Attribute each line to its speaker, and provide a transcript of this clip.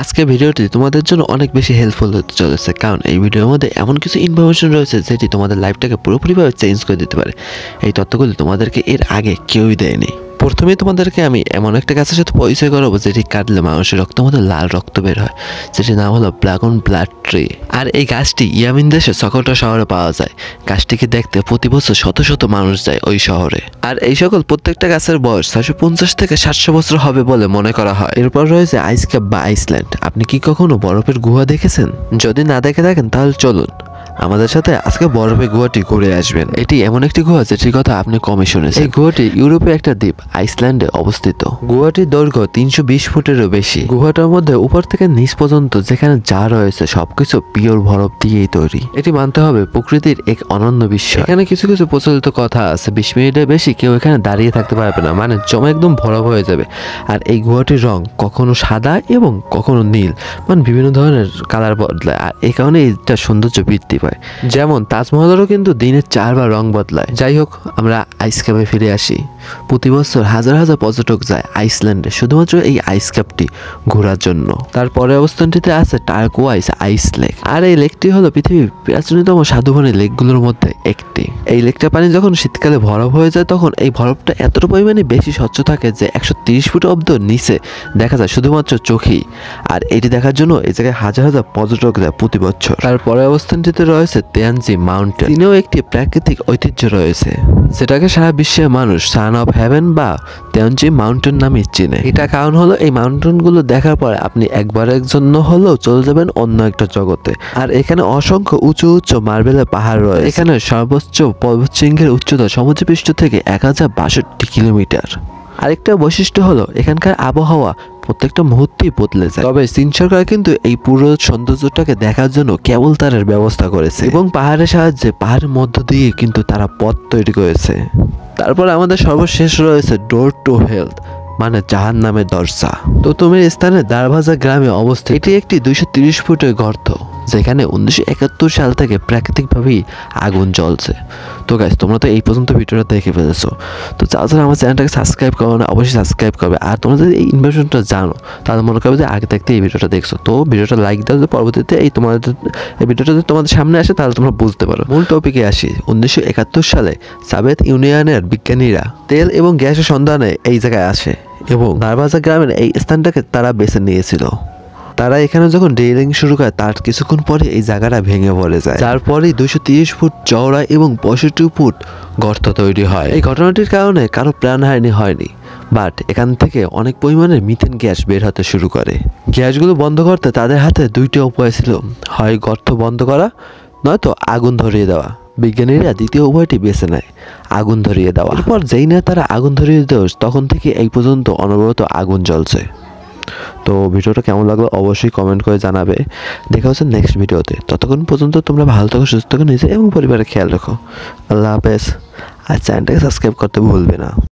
Speaker 1: আজকের ভিডিওটি তোমাদের জন্য অনেক বেশি হেল্পফুল হতে চলেছে, কারণ এই ভিডিওর মধ্যে এমন কিছু ইনফরমেশন রয়েছে যেটি তোমাদের লাইফটাকে পুরোপুরিভাবে চেঞ্জ করে দিতে পারে। এই তথ্যগুলি তোমাদেরকে এর আগে কেউই দেয়নি। প্রথমেই তোমাদেরকে আমি এমন একটা গাছের সাথে পরিচয় করাবো যেটি কাটলে মানুষের রক্তের মধ্যে লাল রক্ত বের হয়, যেটির নাম হলো ড্রাগন ব্লাড ট্রি। আর এই গাছটি ইয়ামিন দেশের সকলটা শহরে পাওয়া যায়। গাছটিকে দেখতে প্রতি বছর শত শত মানুষ যায় ওই শহরে। আর এই সকল প্রত্যেকটা গাছের বয়স 650 থেকে 700 বছর হবে বলে মনে করা হয়। এরপর রয়েছে আইস ক্যাপ বা আইসল্যান্ড। আপনি কি কখনো বরফের গুহা দেখেছেন? যদি না দেখে থাকেন তাহলে চলুন আমাদের সাথে আজকে বরফের গুহাটি ঘুরে আসবেন। এটি এমন একটি গুহা যেটির কথা আপনি কমই শুনেছেন। এই গুহাটি ইউরোপে একটা দ্বীপ আইসল্যান্ডে অবস্থিত। গুহাটির দৈর্ঘ্য 320 ফুটেরও বেশি। গুহাটার মধ্যে উপর থেকে নিচ পর্যন্ত যেখানে যা রয়েছে সবকিছু পিওর বরফ দিয়েই তৈরি। এটি মানতে হবে প্রকৃতির এক অনন্য বিশ্ব। এখানে কিছু কিছু প্রচলিত কথা আছে, 20 মিনিটের বেশি কেউ এখানে দাঁড়িয়ে থাকতে পারবে না, মানে জমা একদম বরফ হয়ে যাবে। আর এই গুহাটির রং কখনো সাদা এবং কখনো নীল, মানে বিভিন্ন ধরনের কালার বদলায়। আর এই কারণে এটা সৌন্দর্য বৃদ্ধি পায়। যেমন তাজমহলেরও কিন্তু দিনে 4 বার রং বদলায়। যাই হোক, আমরা আইস ক্যাপে ফিরে আসি। প্রতি বছর হাজার হাজার পর্যটক যায় আইসল্যান্ডে শুধুমাত্র এই আইস ক্যাপটি ঘোরার জন্য। তারপরে অবস্থানটিতে আছে টার্কোয়াইজ আইস লেক। আর এই লেকটি হলো পৃথিবীর প্রাচীনতম স্বাদুপানি লেকগুলোর মধ্যে একটি। এই লেকটার পানি যখন শীতকালে বরফ হয়ে যায় তখন এই বরফটা এতটা পরিমাণে বেশি স্বচ্ছ থাকে যে 130 ফুট অব্দ নিচে দেখা যায় শুধুমাত্র চোখেই। আর এটি দেখার জন্য এই জায়গায় হাজার হাজার পর্যটক যায় প্রতি বছর। তারপরে অবস্থানটিতে রয়েছে তেয়ানজি মাউন্টেন। তিনিও একটি প্রাকৃতিক ঐতিহ্য রয়েছে, যেটাকে সারা বিশ্বের মানুষ সান অফ হেভেন বা তেয়ানজি মাউন্টেন নামে চিনে। এটা কারণ হলো এই মাউন্টেনগুলো দেখার পরে আপনি একবারের জন্য হলেও চলে যাবেন অন্য একটা জগতে। আর এখানে অসংখ্য উঁচু উঁচু মার্বেলের পাহাড় রয়েছে। এখানে সর্বোচ্চ পর্বতশৃঙ্গের উচ্চতা সমুদ্রপৃষ্ঠ থেকে 1062 কিলোমিটার। আরেকটা বৈশিষ্ট্য হলো এখানকার আবহাওয়া প্রত্যেকটা মুহূর্তেই বদলে যায়। তবে চীন সরকার কিন্তু এই পুরো সৌন্দর্যটাকে দেখার জন্য কেবল তারের ব্যবস্থা করেছে এবং পাহাড়ের সাহায্যে পাহাড়ের মধ্য দিয়ে কিন্তু তারা পথ তৈরি করেছে। তারপর আমাদের সর্বশেষ রয়েছে ডোর টু হেলথ, মানে জাহান নামের দরজা। তো তুমি স্থানে দারভাজা গ্রামে অবস্থিত। এটি একটি 230 ফুটের গর্ত, যেখানে 1971 সাল থেকে প্রাকৃতিকভাবেই আগুন জ্বলছে। তো গাইস, তোমরা তো এই পর্যন্ত ভিডিওটা দেখে ফেলেছো। তো যারা আমার চ্যানেলটাকে সাবস্ক্রাইব করো না, অবশ্যই সাবস্ক্রাইব করবে। আর তোমরা যদি এই ইনফরমেশনটা জানো তাহলে মনে করবে যে আগে থাকতে এই ভিডিওটা দেখছো। তো ভিডিওটা লাইক দাও যে পরবর্তীতে এই ভিডিওটা যদি তোমাদের সামনে আসে তাহলে তোমরা বুঝতে পারো। মূল টপিকে আসি। 1971 সালে সোভিয়েত ইউনিয়নের বিজ্ঞানীরা তেল এবং গ্যাসের সন্ধানে এই জায়গায় আসে এবং দারভাজা গ্রামের এই স্থানটাকে তারা বেছে নিয়েছিল। তারা এখানে যখন ড্রিলিং শুরু করে তার কিছুক্ষণ পরে এই জায়গাটা ভেঙে পড়ে যায়, যার পরেই 230 ফুট চওড়া এবং 65 ফুট গর্ত তৈরি হয়। এই ঘটনাটির কারণে কারো প্রাণহানি হয়নি, বাট এখান থেকে অনেক পরিমাণের মিথেন গ্যাস বের হতে শুরু করে। গ্যাসগুলো বন্ধ করতে তাদের হাতে 2টি উপায় ছিল, হয় গর্ত বন্ধ করা নয়তো আগুন ধরিয়ে দেওয়া। বিজ্ঞানীরা দ্বিতীয় উপায়টি বেছে নেয়, আগুন ধরিয়ে দেওয়া। এরপর যেই না তারা আগুন ধরিয়ে দেয় তখন থেকে এই পর্যন্ত অনবরত আগুন জ্বলছে। তো ভিডিওটা কেমন লাগলো অবশ্যই কমেন্ট করে জানাবে। দেখা হচ্ছে নেক্সট ভিডিওতে। ততক্ষণ পর্যন্ত তোমরা ভালো থাকো, সুস্থ থাকো, নিজে এবং পরিবারের খেয়াল রাখো। আল্লাহ হাফেজ। আর চ্যানেলটাকে সাবস্ক্রাইব করতে ভুলবে না।